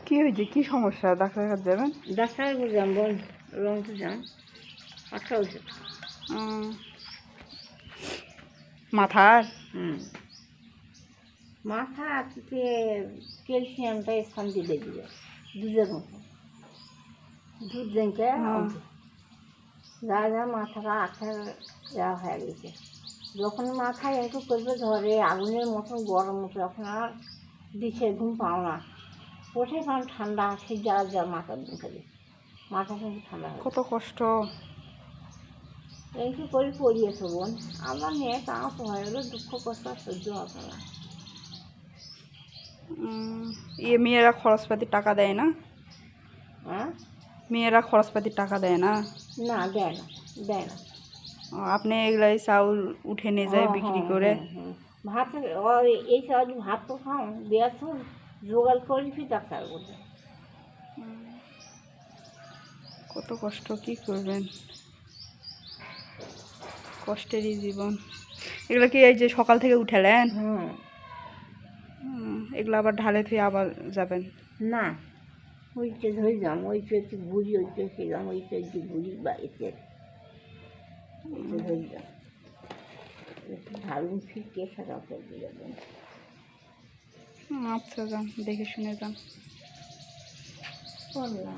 কি হয়েছে, কি সমস্যা? ডাক্তার কাছে যাবেন? ডাক্তার বুঝলাম বল রং তো যান আটটা ওষুধ মাথার? মাথাতে ক্যালসিয়ামটা স্থান দিলে দিবে দুধের মতো দুধ দেখে যা যা মাথাটা আঠার দেওয়া হয়ে গেছে। যখন মাথায় একটু করবে ধরে আগুনের মতন গরম মতো তখন আর দিচ্ছে ঘুম পাও না, ওঠে কারণ ঠান্ডা সে যা যা মাথার দিন খালি মাথা কিন্তু ঠান্ডা হয়। কত কষ্ট। এই কি করে পড়িয়েছো বোন, আমার মেয়ে তাও তো হয়ে গেলো, দুঃখ কষ্ট আর সহ্য হবে না। মেয়েরা খরচপাতির টাকা দেয় না? হ্যাঁ, মেয়েরা খরচপাতির টাকা দেয় না? না দেয় না, দেয় না। আপনি এগুলাই চাউল উঠে নিয়ে যায় বিক্রি করে? ভাত এই চাউল ভাত তো খাও, বেশ জোগাড় করি কি ডাক্তার বলবে। কত কষ্ট, কি করবেন, কষ্টেরই জীবন। এগুলো কি এই যে সকাল থেকে উঠেলেন? এগুলো আবার ঢালে থুয়ে আবার যাবেন? না, ওইটা ধরে যাম, ওইটা একটু বুড়ি, ওইটা খেলাম, ওইটা একটু বুড়ি বাড়িতে ধরে যাম একটু ধারুন ফিরকে সারা করে যাবেন। আচ্ছা, যান, দেখে শুনে যান। বললাম